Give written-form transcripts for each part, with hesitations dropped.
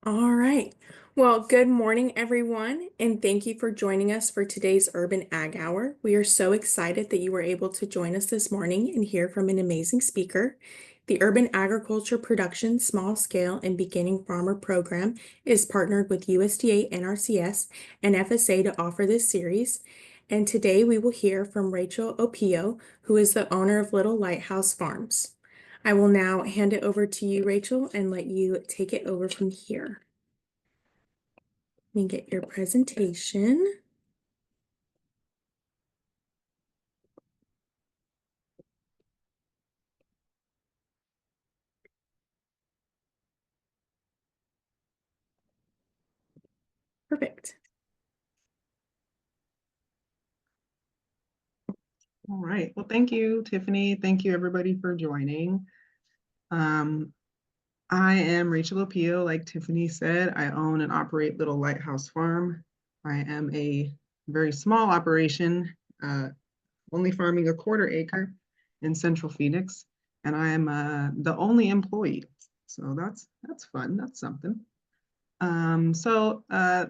All right. Well, good morning, everyone, and thank you for joining us for today's Urban Ag Hour. We are so excited that you were able to join us this morning and hear from an amazing speaker. The Urban Agriculture Production Small Scale and Beginning Farmer Program is partnered with USDA NRCS and FSA to offer this series. And today we will hear from Rachel Opio, who is the owner of Little Lighthouse Farms. I will now hand it over to you, Rachel, and let you take it over from here. Let me get your presentation. Perfect. All right. Well, thank you, Tiffany. Thank you, everybody, for joining. Um, I am Rachel Opio. Like Tiffany said, I own and operate Little Lighthouse Farm. I am a very small operation, only farming a quarter acre in Central Phoenix, and I am the only employee. So that's fun. That's something. I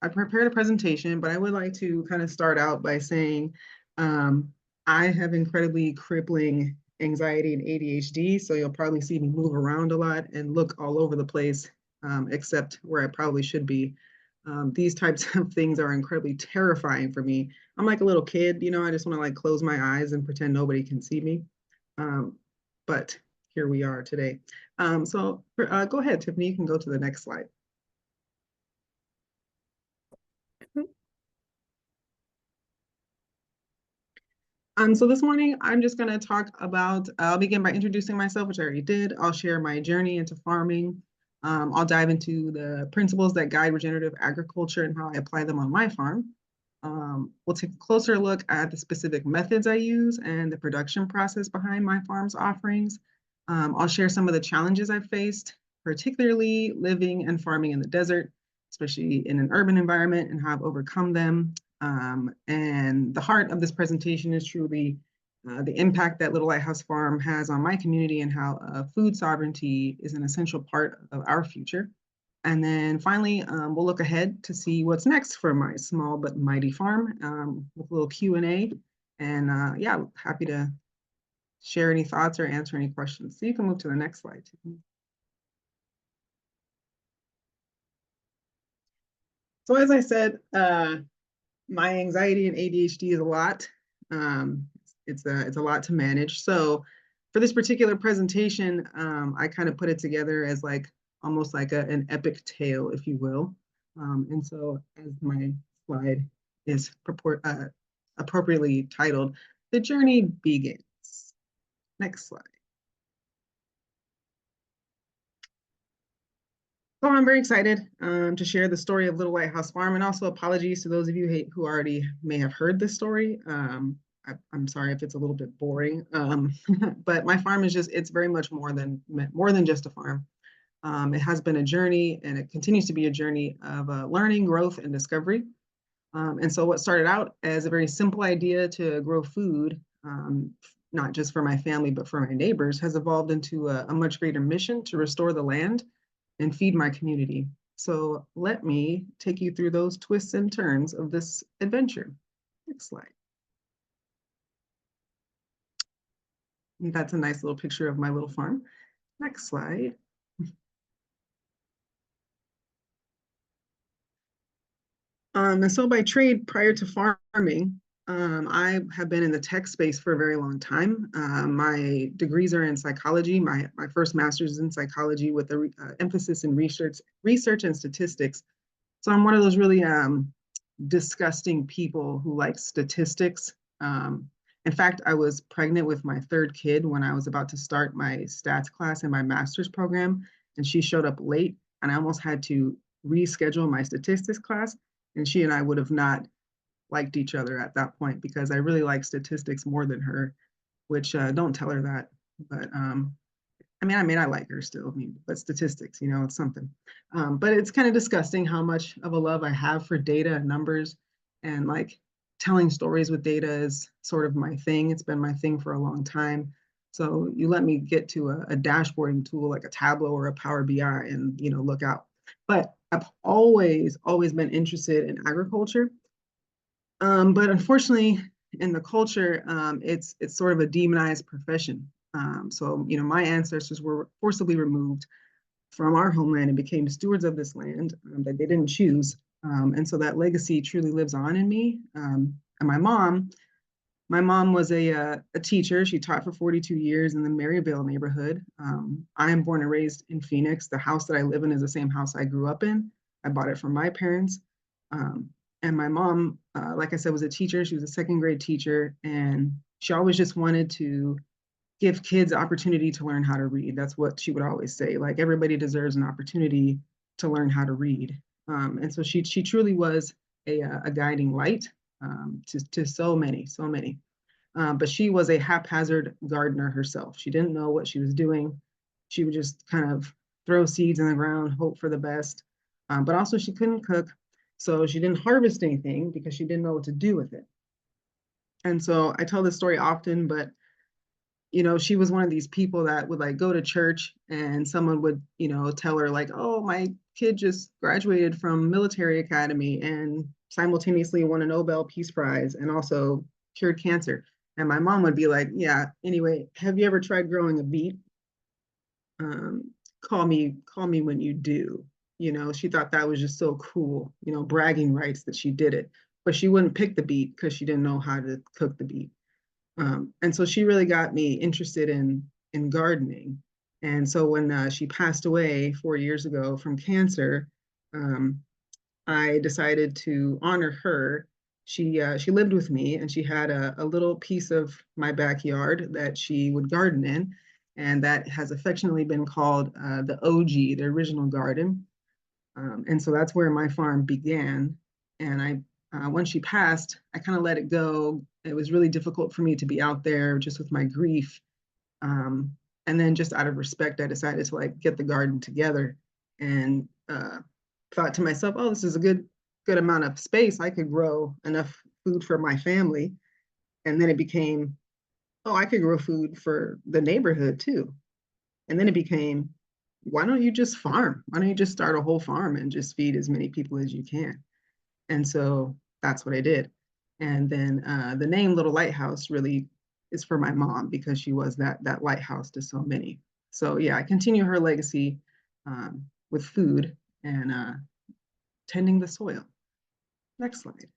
prepared a presentation, but I would like to kind of start out by saying um, I have incredibly crippling anxiety and ADHD, so you'll probably see me move around a lot and look all over the place, except where I probably should be. These types of things are incredibly terrifying for me. I'm like a little kid, I just want to like close my eyes and pretend nobody can see me. Um, but here we are today. Go ahead, Tiffany, you can go to the next slide. So this morning, I'm just going to talk about, I'll begin by introducing myself, which I already did. I'll share my journey into farming. I'll dive into the principles that guide regenerative agriculture and how I apply them on my farm. We'll take a closer look at the specific methods I use and the production process behind my farm's offerings. I'll share some of the challenges I've faced, particularly living and farming in the desert, especially in an urban environment, and how I've overcome them. And the heart of this presentation is truly the impact that Little Lighthouse Farm has on my community and how food sovereignty is an essential part of our future. And then finally, we'll look ahead to see what's next for my small but mighty farm with a little Q&A. And yeah, happy to share any thoughts or answer any questions. So you can move to the next slide. So as I said, my anxiety and ADHD is a lot. Um, it's a lot to manage. So for this particular presentation, I kind of put it together as like almost like an epic tale, if you will. And so as my slide is appropriately titled, The Journey Begins. Next slide. So I'm very excited to share the story of Little Lighthouse Farm, and also apologies to those of you who already may have heard this story. I'm sorry if it's a little bit boring, but my farm is it's very much more than just a farm. It has been a journey, and it continues to be a journey of learning, growth, and discovery. And so what started out as a very simple idea to grow food, not just for my family, but for my neighbors, has evolved into a much greater mission to restore the land and feed my community. So let me take you through those twists and turns of this adventure. Next slide. And that's a nice little picture of my little farm. Next slide. And so by trade, prior to farming, I have been in the tech space for a very long time. My degrees are in psychology. My first master's is in psychology with an emphasis in research and statistics. So I'm one of those really disgusting people who like statistics. In fact, I was pregnant with my third kid when I was about to start my stats class in my master's program, and she showed up late, and I almost had to reschedule my statistics class, and she and I would have not liked each other at that point because I really like statistics more than her, which don't tell her that, but I like her still, but statistics, it's something. But it's kind of disgusting how much of a love I have for data and numbers, and like telling stories with data is sort of my thing. It's been my thing for a long time. So you let me get to a dashboarding tool like a Tableau or a Power BI and, look out. But I've always been interested in agriculture. But unfortunately, in the culture, it's sort of a demonized profession. So, my ancestors were forcibly removed from our homeland and became stewards of this land that they didn't choose. And so that legacy truly lives on in me. And my mom was a teacher. She taught for 42 years in the Maryvale neighborhood. I am born and raised in Phoenix. The house that I live in is the same house I grew up in. I bought it from my parents. Um, and my mom, like I said, was a teacher. She was a second grade teacher, and she always just wanted to give kids opportunity to learn how to read. That's what she would always say. Like everybody deserves an opportunity to learn how to read. And so she truly was a guiding light to so many. But she was a haphazard gardener herself. She didn't know what she was doing. She would just kind of throw seeds in the ground, hope for the best. But also, she couldn't cook. So she didn't harvest anything because she didn't know what to do with it. And so I tell this story often, but she was one of these people that would like go to church and someone would, tell her like, oh, my kid just graduated from military academy and simultaneously won a Nobel Peace Prize and also cured cancer. And my mom would be like, yeah, anyway, have you ever tried growing a beet? Um, call me when you do. She thought that was just so cool, bragging rights that she did it. But she wouldn't pick the beet because she didn't know how to cook the beet. And so she really got me interested in gardening. And so when she passed away 4 years ago from cancer, um, I decided to honor her. She lived with me, and she had a little piece of my backyard that she would garden in, and that has affectionately been called the OG, the original garden. And so that's where my farm began. And when she passed, I kind of let it go. It was really difficult for me to be out there just with my grief. Um, and then just out of respect, I decided to like get the garden together and thought to myself, oh, this is a good amount of space. I could grow enough food for my family. And then it became, oh, I could grow food for the neighborhood too. And then it became, why don't you just farm? Why don't you just start a whole farm and just feed as many people as you can? And so that's what I did. And then the name Little Lighthouse really is for my mom because she was that lighthouse to so many. So yeah, I continue her legacy with food and tending the soil. Next slide.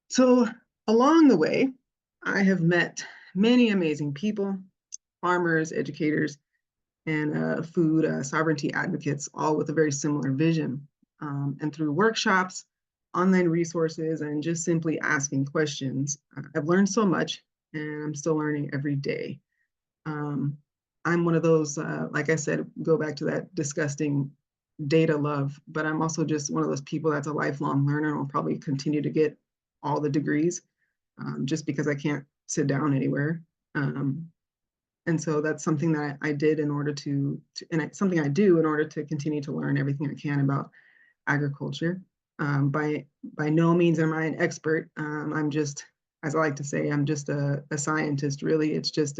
So along the way, I have met many amazing people, farmers, educators, and food sovereignty advocates, all with a very similar vision. And through workshops, online resources, and just simply asking questions, I've learned so much, and I'm still learning every day. Um, I'm one of those, like I said, go back to that disgusting data love, but I'm also just one of those people that's a lifelong learner and will probably continue to get all the degrees just because I can't sit down anywhere. Um, and so that's something that I did in order and it's something I do in order to continue to learn everything I can about agriculture. By no means am I an expert. I'm just, as I like to say, I'm just a scientist. Really, it's just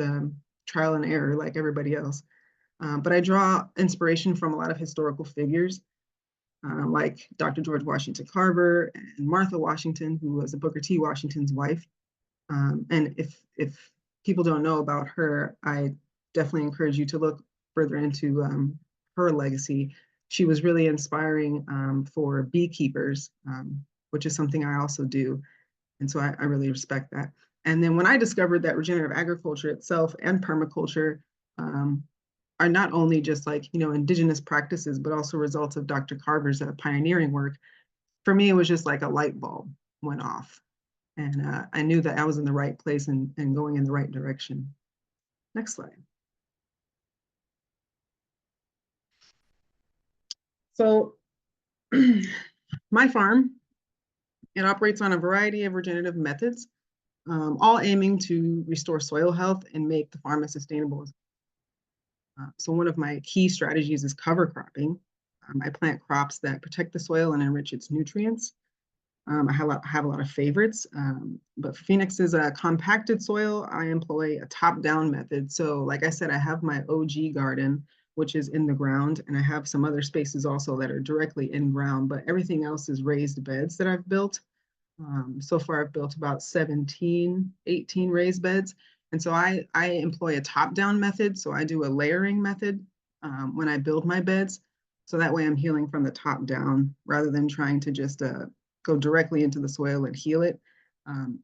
trial and error, like everybody else. But I draw inspiration from a lot of historical figures, like Dr. George Washington Carver and Martha Washington, who was Booker T. Washington's wife. And if people don't know about her, I definitely encourage you to look further into her legacy. She was really inspiring for beekeepers, which is something I also do. And so I really respect that. And then when I discovered that regenerative agriculture itself and permaculture um, are not only just like, indigenous practices, but also results of Dr. Carver's pioneering work, for me, it was just like a light bulb went off. And I knew that I was in the right place and going in the right direction. Next slide. So my farm, it operates on a variety of regenerative methods, all aiming to restore soil health and make the farm as sustainable as so one of my key strategies is cover cropping. I plant crops that protect the soil and enrich its nutrients. have a lot of favorites, but for Phoenix's compacted soil, I employ a top-down method. So, like I said, I have my OG garden, which is in the ground, and I have some other spaces also that are directly in ground, but everything else is raised beds that I've built. So far, I've built about 17, 18 raised beds. And so I employ a top-down method. So I do a layering method when I build my beds. So that way I'm healing from the top down rather than trying to just go directly into the soil and heal it, um,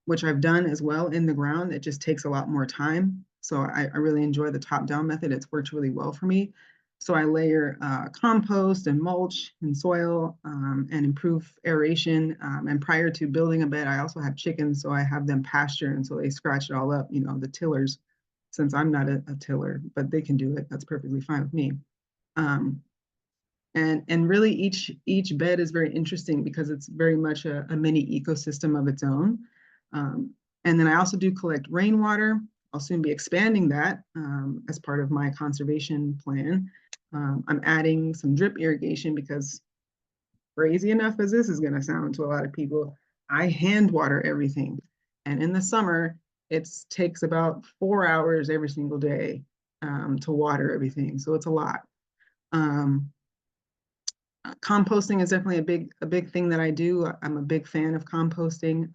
which I've done as well in the ground. It just takes a lot more time. So I really enjoy the top-down method. It's worked really well for me. So I layer compost and mulch and soil and improve aeration. And prior to building a bed, I also have chickens, so I have them pasture, and so they scratch it all up. You know, the tillers, since I'm not a tiller, but they can do it. That's perfectly fine with me. Um, and really, each bed is very interesting because it's very much a mini ecosystem of its own. And then I also do collect rainwater. I'll soon be expanding that as part of my conservation plan. I'm adding some drip irrigation because, crazy enough as this is going to sound to a lot of people, I hand water everything. And in the summer, it takes about 4 hours every single day to water everything. So it's a lot. Um, Composting is definitely a big thing that I do. I'm a big fan of composting.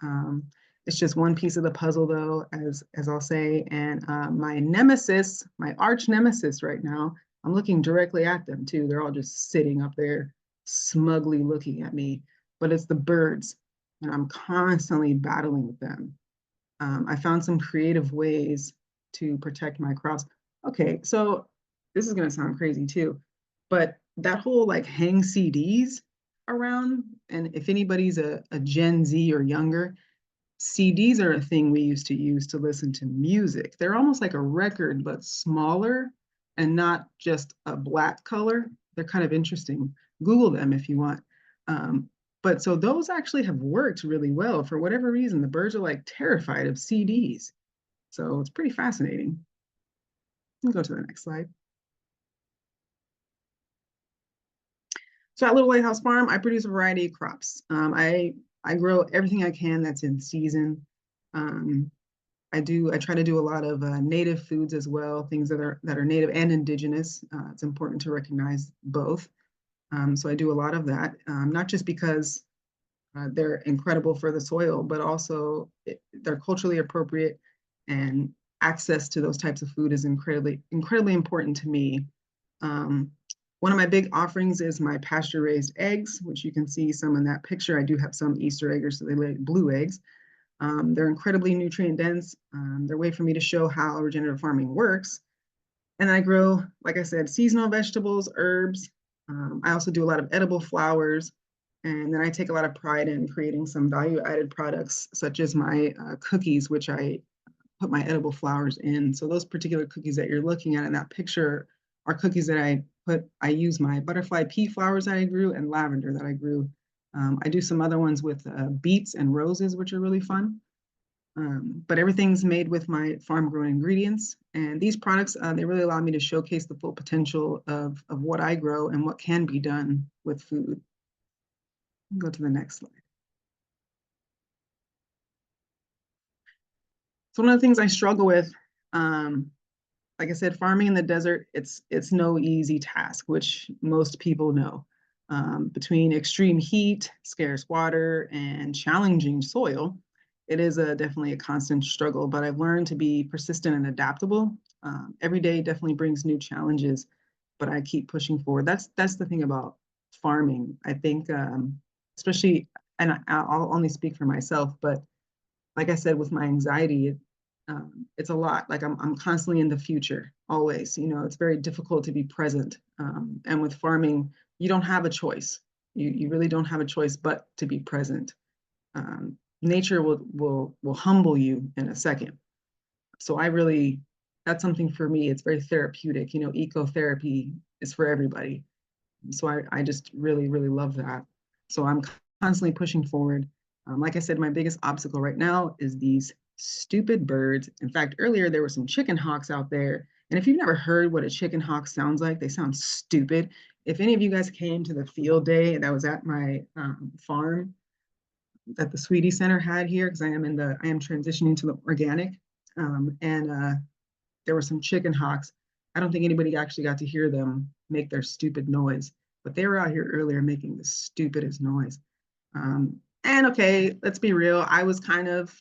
It's just one piece of the puzzle, though, as I'll say. And my nemesis, my arch nemesis, right now, I'm looking directly at them too. They're all just sitting up there, smugly looking at me. But it's the birds, and I'm constantly battling with them. I found some creative ways to protect my crops. Okay, so this is going to sound crazy too, but that whole like hang CDs around, and if anybody's a Gen Z or younger, CDs are a thing we used to use to listen to music. They're almost like a record, but smaller and not just a black color. They're kind of interesting. Google them if you want. Um, but so those actually have worked really well. For whatever reason, the birds are like terrified of CDs. So it's pretty fascinating. Go to the next slide. So at Little Lighthouse Farm, I produce a variety of crops. I grow everything I can that's in season. Um, I try to do a lot of native foods as well, things that are native and indigenous. It's important to recognize both. So I do a lot of that, not just because they're incredible for the soil, but also they're culturally appropriate, and access to those types of food is incredibly important to me. Um, One of my big offerings is my pasture raised eggs, which you can see some in that picture. I do have some Easter eggers, so they lay blue eggs. They're incredibly nutrient dense. They're a way for me to show how regenerative farming works. And I grow, like I said, seasonal vegetables, herbs. I also do a lot of edible flowers. And then I take a lot of pride in creating some value added products, such as my cookies, which I put my edible flowers in. So those particular cookies that you're looking at in that picture are cookies that I use my butterfly pea flowers that I grew and lavender that I grew. I do some other ones with beets and roses, which are really fun. But everything's made with my farm grown ingredients. And these products, they really allow me to showcase the full potential of what I grow and what can be done with food. Go to the next slide. So one of the things I struggle with, um, like I said, farming in the desert, it's no easy task, which most people know. Between extreme heat, scarce water, and challenging soil, it is definitely a constant struggle, but I've learned to be persistent and adaptable. Every day definitely brings new challenges, but I keep pushing forward. That's the thing about farming. I think, especially, and I'll only speak for myself, but like I said, with my anxiety, it's a lot. Like I'm constantly in the future, always. You know, it's very difficult to be present. And with farming, you don't have a choice. You really don't have a choice but to be present. Nature will humble you in a second. So that's something for me. It's very therapeutic. You know, ecotherapy is for everybody. So I just really love that. So I'm constantly pushing forward. Like I said, my biggest obstacle right now is these stupid birds. In fact, earlier there were some chicken hawks out there. And if you've never heard what a chicken hawk sounds like, they sound stupid. If any of you guys came to the field day that was at my farm, that the Sweetie Center had here because I am transitioning to the organic, and there were some chicken hawks. I don't think anybody actually got to hear them make their stupid noise, but they were out here earlier making the stupidest noise. And okay, let's be real, I was kind of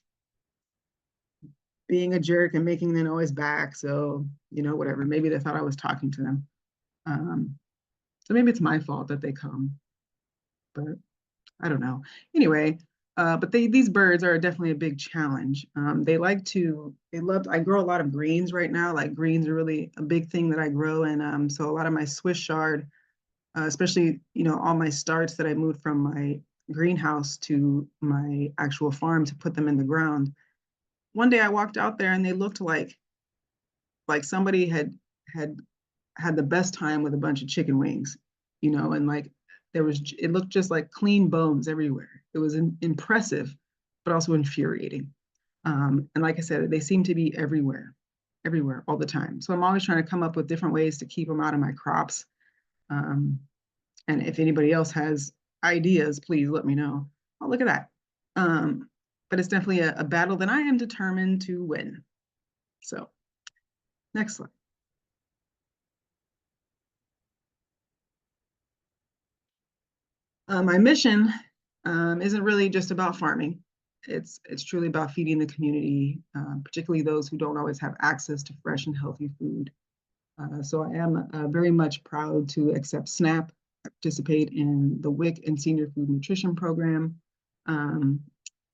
being a jerk and making the noise back. So, whatever. Maybe they thought I was talking to them. Um, so maybe it's my fault that they come, but I don't know. Anyway, but these birds are definitely a big challenge. I grow a lot of greens right now. Like greens are really a big thing that I grow. And so a lot of my Swiss chard, especially, all my starts that I moved from my greenhouse to my actual farm to put them in the ground. One day I walked out there and they looked like somebody had had the best time with a bunch of chicken wings, and like it looked just like clean bones everywhere. It was impressive, but also infuriating. And like I said, they seem to be everywhere all the time. So I'm always trying to come up with different ways to keep them out of my crops. Um, and if anybody else has ideas, please let me know. Oh, look at that. Um, but it's definitely a battle that I am determined to win. So next slide. My mission isn't really just about farming. It's truly about feeding the community, particularly those who don't always have access to fresh and healthy food. So I am very much proud to accept SNAP, participate in the WIC and Senior Food Nutrition Program. Um,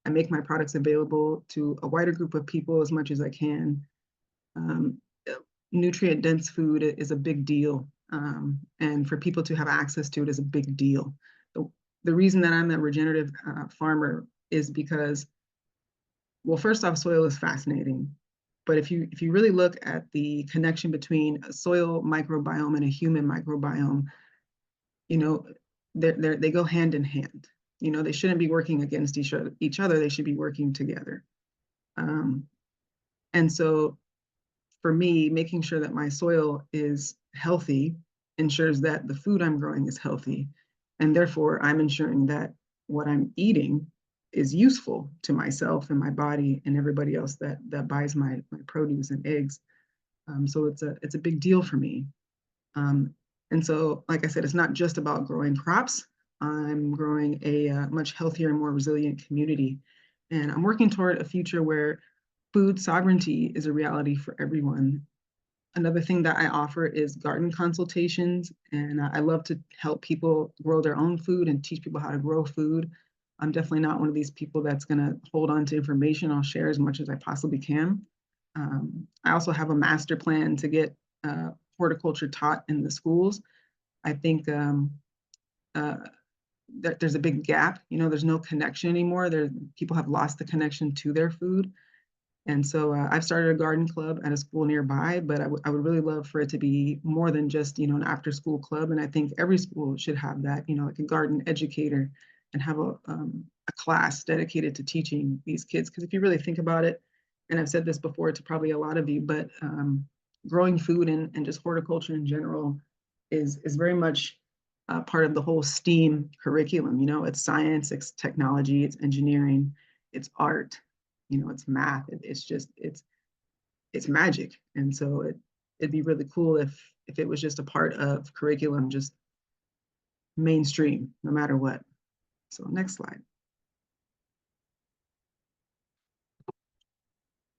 I make my products available to a wider group of people as much as I can. Um, Nutrient dense food is a big deal, and for people to have access to it is a big deal. The reason that I'm a regenerative farmer is because, well, first off, soil is fascinating, but if you really look at the connection between a soil microbiome and a human microbiome, you know, they go hand in hand. They shouldn't be working against each other. They should be working together. Um, and so for me, making sure that my soil is healthy ensures that the food I'm growing is healthy. And therefore, I'm ensuring that what I'm eating is useful to myself and my body and everybody else that buys my produce and eggs. So it's a big deal for me. Um, and so, like I said, it's not just about growing crops. I'm growing a much healthier and more resilient community. And I'm working toward a future where food sovereignty is a reality for everyone. Another thing that I offer is garden consultations, and I love to help people grow their own food and teach people how to grow food. I'm definitely not one of these people that's going to hold on to information. I'll share as much as I possibly can. I also have a master plan to get horticulture taught in the schools. I think uh, that there's a big gap. There's no connection anymore. People have lost the connection to their food. And so I've started a garden club at a school nearby, but I would really love for it to be more than just, an after school club. And I think every school should have that, like a garden educator and have a class dedicated to teaching these kids. Because if you really think about it, and I've said this before to probably a lot of you, but growing food and just horticulture in general is very much part of the whole STEAM curriculum. It's science, it's technology, it's engineering, it's art, it's math. It's magic. And so it'd be really cool if it was just a part of curriculum, just mainstream, no matter what. So next slide.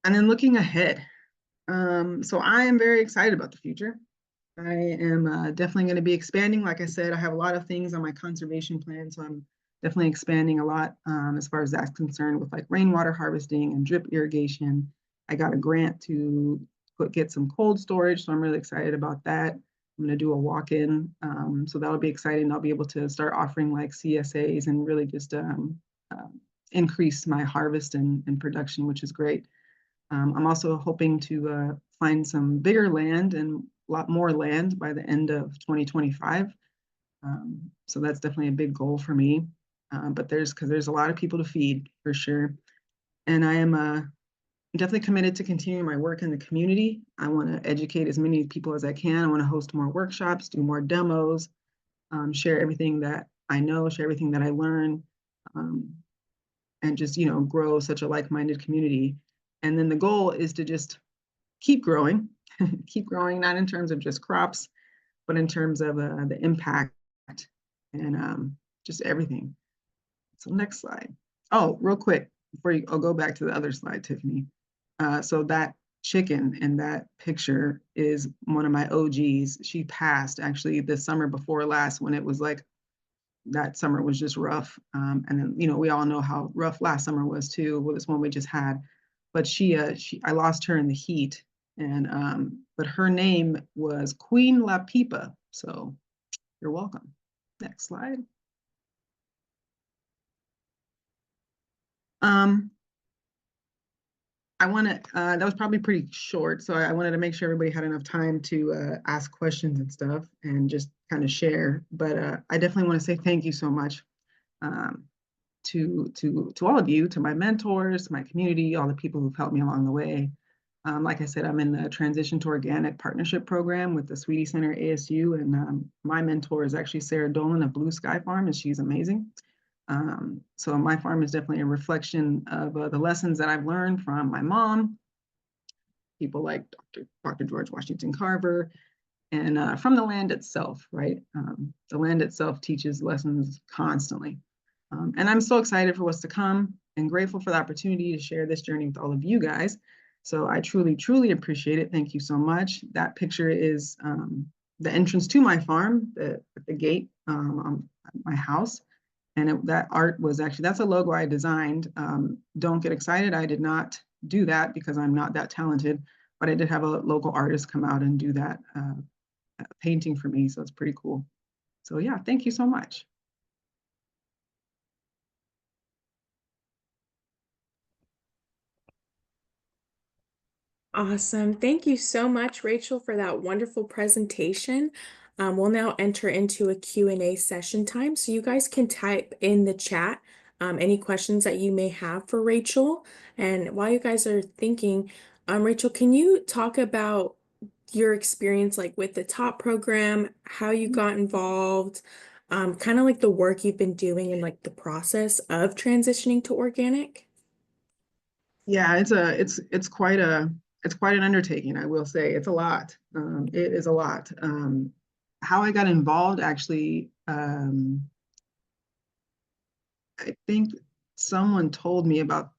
And then looking ahead. So I am very excited about the future. I am definitely going to be expanding. Like I said, I have a lot of things on my conservation plan, so I'm definitely expanding a lot as far as that's concerned with like rainwater harvesting and drip irrigation. I got a grant to get some cold storage, so I'm really excited about that. I'm going to do a walk-in, so that'll be exciting. I'll be able to start offering like CSAs and really just increase my harvest and production, which is great. I'm also hoping to find some bigger land and a lot more land by the end of 2025. So that's definitely a big goal for me. But there's a lot of people to feed for sure. And I am definitely committed to continuing my work in the community. I want to educate as many people as I can. I want to host more workshops, do more demos, share everything that I know, share everything that I learn. Um, and just, grow such a like-minded community. And then the goal is to just keep growing, keep growing, not in terms of just crops, but in terms of the impact and just everything. So next slide. Oh, real quick, I'll go back to the other slide, Tiffany. So that chicken in that picture is one of my OGs. She passed actually the summer before last when it was like that summer was just rough. And then, we all know how rough last summer was too, with this one we just had. But I lost her in the heat. And but her name was Queen La Pipa. So you're welcome. Next slide. Um, I want to, that was probably pretty short. So I wanted to make sure everybody had enough time to ask questions and stuff and just kind of share. But I definitely want to say thank you so much um, to all of you, to my mentors, my community, all the people who've helped me along the way. Like I said, I'm in the Transition to Organic Partnership Program with the Sweetie Center ASU, and my mentor is actually Sarah Dolan of Blue Sky Farm, and she's amazing. So my farm is definitely a reflection of the lessons that I've learned from my mom, people like Dr. George Washington Carver, and from the land itself, right? The land itself teaches lessons constantly. And I'm so excited for what's to come and grateful for the opportunity to share this journey with all of you guys. So I truly, truly appreciate it. Thank you so much. That picture is the entrance to my farm, the gate on my house. And that art was actually, that's a logo I designed. Don't get excited. I did not do that because I'm not that talented, but I did have a local artist come out and do that painting for me. So it's pretty cool. So yeah, thank you so much. Awesome. Thank you so much, Rachel, for that wonderful presentation. We'll now enter into a Q&A session time, so you guys can type in the chat any questions that you may have for Rachel. And while you guys are thinking, Rachel, can you talk about your experience like with the top program, how you got involved, kind of like the work you've been doing and like the process of transitioning to organic? Yeah, it's quite an undertaking, I will say. It's a lot. It is a lot. How I got involved actually, I think someone told me about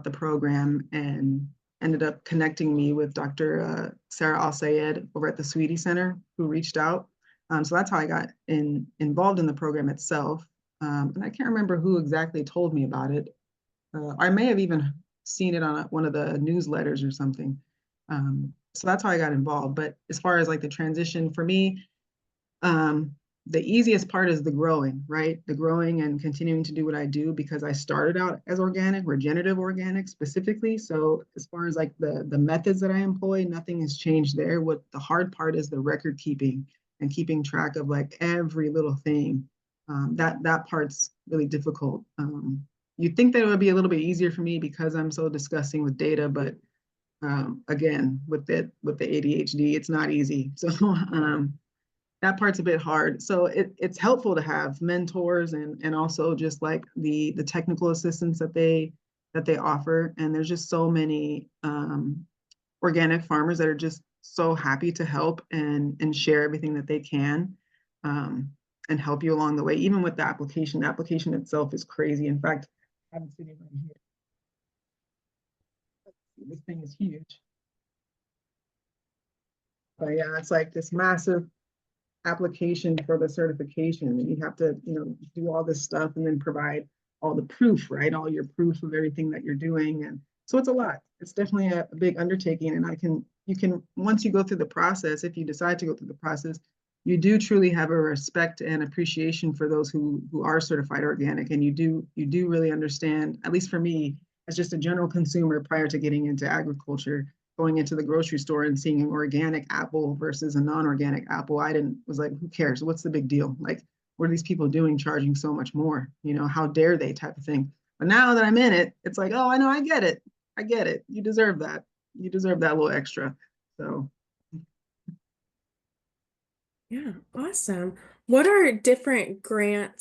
the program and ended up connecting me with Dr. Sarah Al Sayed over at the Sweetie Center, who reached out. So that's how I got involved in the program itself. And I can't remember who exactly told me about it. I may have even seen it on one of the newsletters or something. So that's how I got involved. But as far as like the transition for me, um, the easiest part is the growing, right? The growing and continuing to do what I do because I started out as organic, regenerative organic specifically. So as far as like the methods that I employ, nothing has changed there. What the hard part is the record keeping and keeping track of like every little thing. That part's really difficult. You'd think that it would be a little bit easier for me because I'm so disgusting with data, but again, with the ADHD, it's not easy. So that part's a bit hard. So it's helpful to have mentors and also just like the technical assistance that they offer. And there's just so many organic farmers that are just so happy to help and share everything that they can um, and help you along the way. Even with the application itself is crazy. In fact, I have it sitting right here. This thing is huge. But yeah, it's like this massive application for the certification. And you have to, do all this stuff and then provide all the proof, right? All your proof of everything that you're doing. And so it's a lot. It's definitely a big undertaking. And you can, once you go through the process, if you decide to go through the process, you do truly have a respect and appreciation for those who are certified organic. And you do really understand, at least for me, as just a general consumer prior to getting into agriculture, going into the grocery store and seeing an organic apple versus a non-organic apple, I didn't was like, who cares? What's the big deal? Like, what are these people doing charging so much more? How dare they type of thing. But now that I'm in it, it's like, oh, I know, I get it. I get it. You deserve that. You deserve that little extra. So Yeah, awesome. What are different grant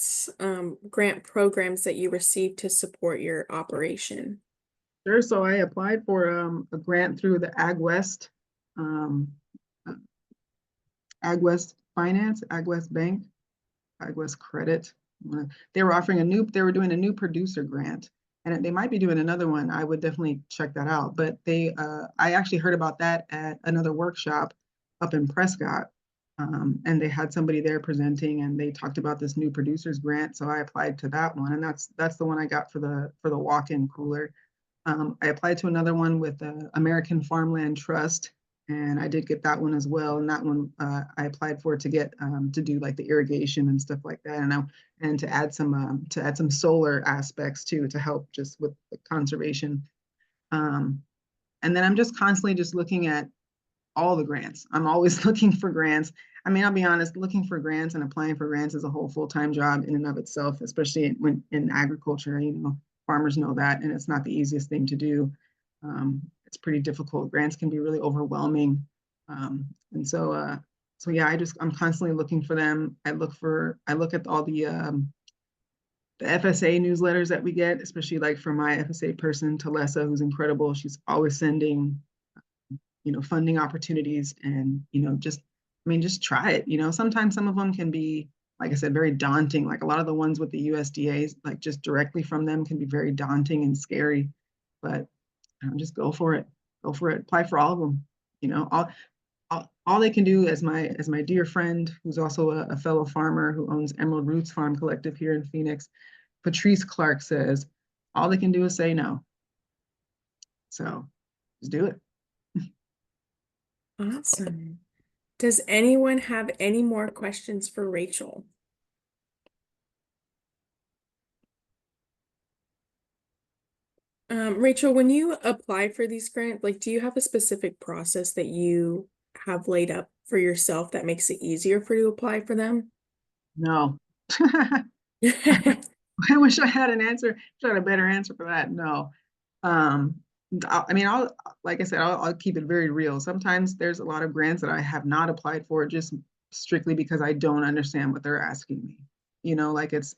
programs that you receive to support your operation? Sure. So I applied for a grant through the um, uh, AgWest Finance, AgWest Bank, AgWest Credit. They were offering they were doing a new producer grant, and they might be doing another one. I would definitely check that out. But I actually heard about that at another workshop up in Prescott, and they had somebody there presenting, and they talked about this new producers grant. So I applied to that one, and that's the one I got for the walk-in cooler. I applied to another one with the American Farmland Trust, and I did get that one as well. And that one I applied for to get to do like the irrigation and stuff like that, and to add some solar aspects too to help just with the conservation. Um, and then I'm just constantly just looking at all the grants. I'm always looking for grants. I mean, I'll be honest, looking for grants and applying for grants is a whole full-time job in and of itself, especially when in agriculture, farmers know that, and it's not the easiest thing to do. It's pretty difficult. Grants can be really overwhelming. And so yeah, I'm constantly looking for them. I look at all the FSA newsletters that we get, especially like from my FSA person, Talessa, who's incredible. She's always sending funding opportunities and, just try it. Sometimes some of them can be, like I said, very daunting. Like a lot of the ones with the USDA's, like just directly from them can be very daunting and scary, but just go for it. Go for it. Apply for all of them. All they can do, as my dear friend, who's also a fellow farmer who owns Emerald Roots Farm Collective here in Phoenix, Patrice Clark says, all they can do is say no. So just do it. Awesome. Does anyone have any more questions for Rachel? Rachel, when you apply for these grants, like, do you have a specific process that you have laid up for yourself that makes it easier for you to apply for them? No. I wish I had an answer, wish I had a better answer for that. No. Um, I mean, like I said, I'll keep it very real. Sometimes there's a lot of grants that I have not applied for just strictly because I don't understand what they're asking me. Like it's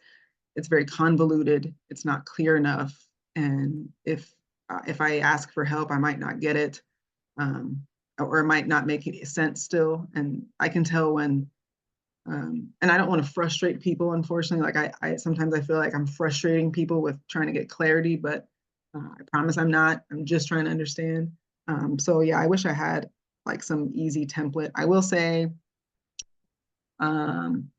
very convoluted. It's not clear enough. And if I ask for help, I might not get it, um, or it might not make any sense still. And I can tell when and I don't want to frustrate people, unfortunately. Like I sometimes I feel like I'm frustrating people with trying to get clarity, but I promise I'm not. I'm just trying to understand. So yeah, I wish I had like some easy template. I will say um,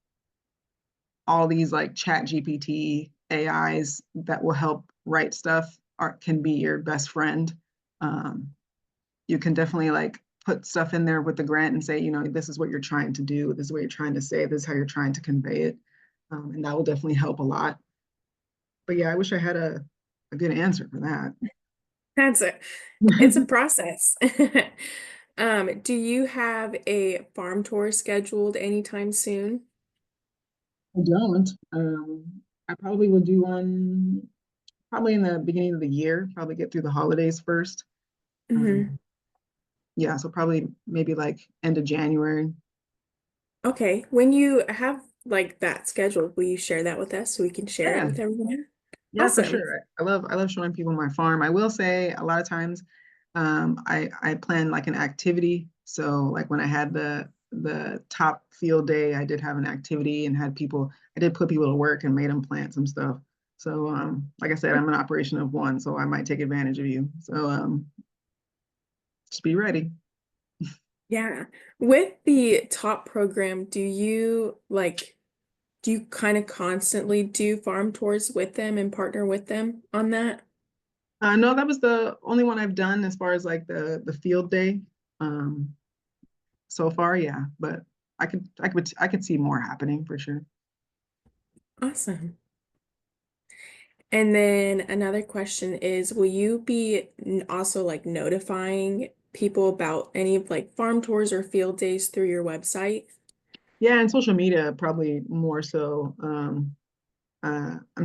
all these like chat GPT AIs that will help write stuff can be your best friend. Um, you can definitely like put stuff in there with the grant and say, this is what you're trying to do. This is what you're trying to say. This is how you're trying to convey it. And that will definitely help a lot. But yeah, I wish I had a good answer for that. That's it. It's a I process. Do you have a farm tour scheduled anytime soon? don't. I probably will do one probably in the beginning of the year, probably get through the holidays first. Hmm. Um, yeah, so probably maybe like end of January. Okay. When you have like that scheduled, will you share that with us so we can share it Yeah, with everyone? yeah, for Awesome. sure. I love showing people my farm. I will say a lot of times I plan like an activity. So like when I had the top field day, I did have an activity and I did put people to work and made them plant some stuff. So like I said, I'm an operation of one, so I might take advantage of you. So just be ready. Yeah. With the top program, do you kind of constantly do farm tours with them and partner with them on that? No, that was the only one I've done as far as like the field day. Um, so far, yeah, but I could see more happening for sure. Awesome. And then another question is, will you be also like notifying people about any of like farm tours or field days through your website? Yeah, and social media probably more so. I'm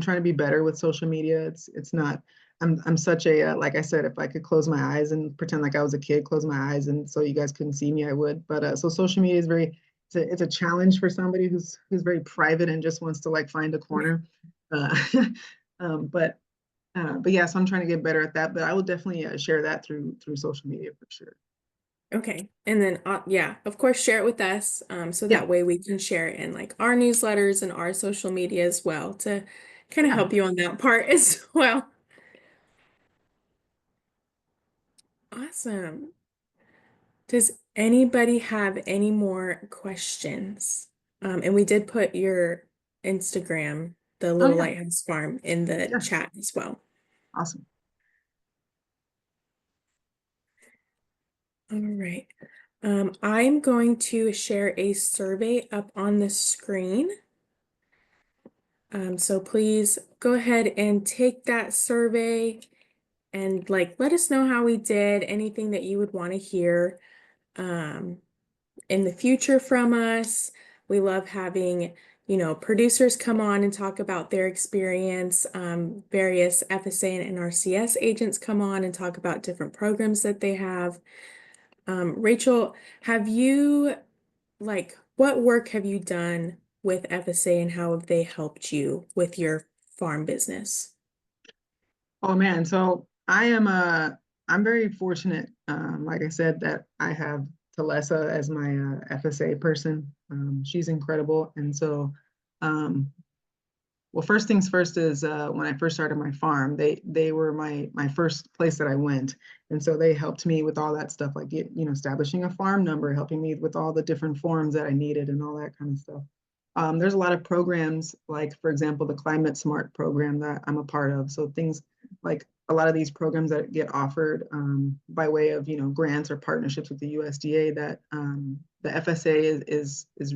trying to be better with social media. It's not. I'm such a like I said, if I could close my eyes and pretend like I was a kid, close my eyes, and so you guys couldn't see me, I would. But so social media is very it's a challenge for somebody who's very private and just wants to like find a corner. Uh, um, but but yeah, so I'm trying to get better at that. But I will definitely share that through social media for sure. Okay. And then, yeah, of course, share it with us, so Yeah, that way we can share it in like our newsletters and our social media as well to kind of yeah. help you on that part as well. Awesome. Does anybody have any more questions? And we did put your Instagram, the Oh Little yeah, Lighthouse Farm, in the yeah, chat as well. awesome. All right. I'm going to share a survey up on the screen. So please go ahead and take that survey and like let us know how we did, anything that you would want to hear um, in the future from us. We love having, producers come on and talk about their experience. Various FSA and NRCS agents come on and talk about different programs that they have. Rachel, have you what work have you done with FSA and how have they helped you with your farm business? Oh man, so I'm very fortunate. Like I said, that I have Talessa as my FSA person. She's incredible, and so um, well, first things first is when I first started my farm, they were my first place that I went, and so they helped me with all that stuff, like establishing a farm number, helping me with all the different forms that I needed, and all that kind of stuff. There's a lot of programs, like for example, the Climate Smart program that I'm a part of. So things like a lot of these programs that get offered by way of grants or partnerships with the USDA that the FSA is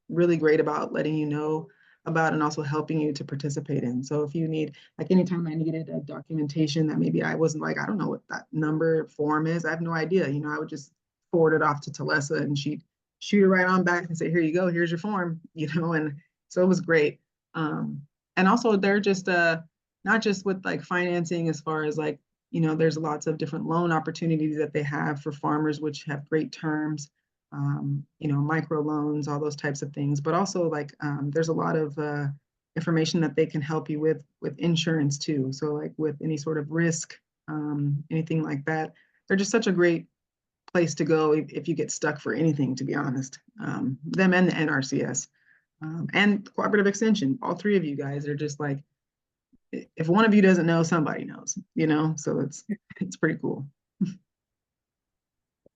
really great about letting you know about and also helping you to participate in. So if you need, like anytime I needed a documentation that maybe I wasn't like, I don't know what that number form is, I have no idea, I would just forward it off to Talessa and she'd shoot it right on back and say, here you go, here's your form, and so it was great. And also they're just not just with like financing as far as like, there's lots of different loan opportunities that they have for farmers, which have great terms, micro loans, all those types of things. But also like there's a lot of information that they can help you with insurance too. So like with any sort of risk, anything like that, they're just such a great place to go if you get stuck for anything, to be honest. Them and the NRCS and Cooperative Extension, all three of you guys are just like, if one of you doesn't know, somebody knows, so it's pretty cool.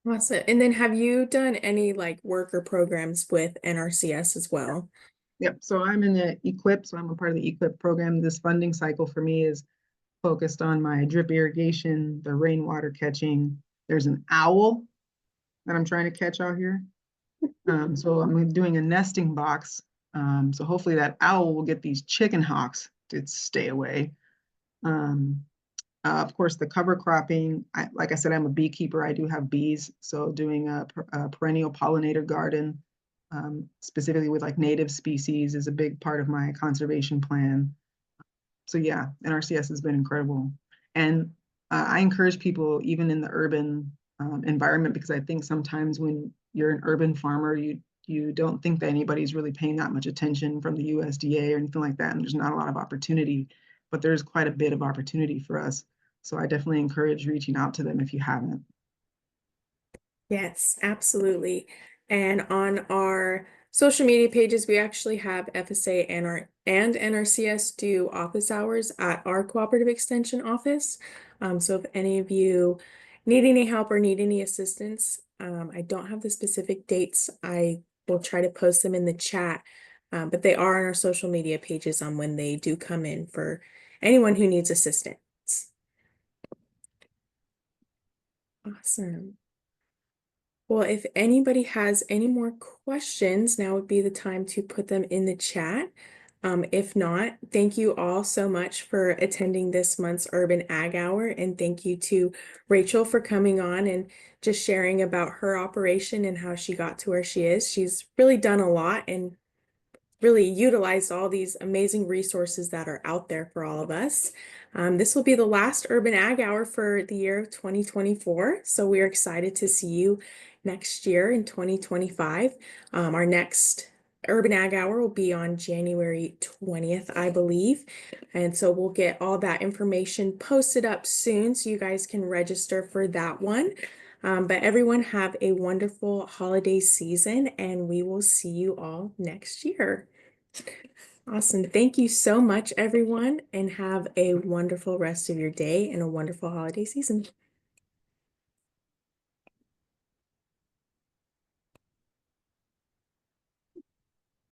Awesome. And then have you done any like work or programs with NRCS as well? Yep. So I'm in the EQIP, so I'm a part of the EQIP program. This funding cycle for me is focused on my drip irrigation, the rainwater catching. There's an owl that I'm trying to catch out here. So I'm doing a nesting box. So hopefully that owl will get these chicken hawks to stay away. Um, of course, the cover cropping, like I said, I'm a beekeeper. I do have bees. So doing a perennial pollinator garden, specifically with like native species, is a big part of my conservation plan. So yeah, NRCS has been incredible. And I encourage people, even in the urban environment, because I think sometimes when you're an urban farmer, you don't think that anybody's really paying that much attention from the USDA or anything like that, and there's not a lot of opportunity, but there's quite a bit of opportunity for us. So I definitely encourage reaching out to them if you haven't. Yes, absolutely. And on our social media pages, we actually have FSA and NRCS do office hours at our cooperative extension office. So if any of you need any help or need any assistance, I don't have the specific dates. I will try to post them in the chat, but they are on our social media pages on when they do come in for anyone who needs assistance. Awesome. Well, if anybody has any more questions, now would be the time to put them in the chat. If not, thank you all so much for attending this month's Urban Ag Hour, and thank you to Rachel for coming on and just sharing about her operation and how she got to where she is. She's really done a lot, and really utilized all these amazing resources that are out there for all of us. This will be the last Urban Ag Hour for the year of 2024. So we're excited to see you next year in 2025. Our next Urban Ag Hour will be on January 20th, I believe. And so we'll get all that information posted up soon so you guys can register for that one. But everyone have a wonderful holiday season, and we will see you all next year. Awesome. Thank you so much, everyone, and have a wonderful rest of your day and a wonderful holiday season.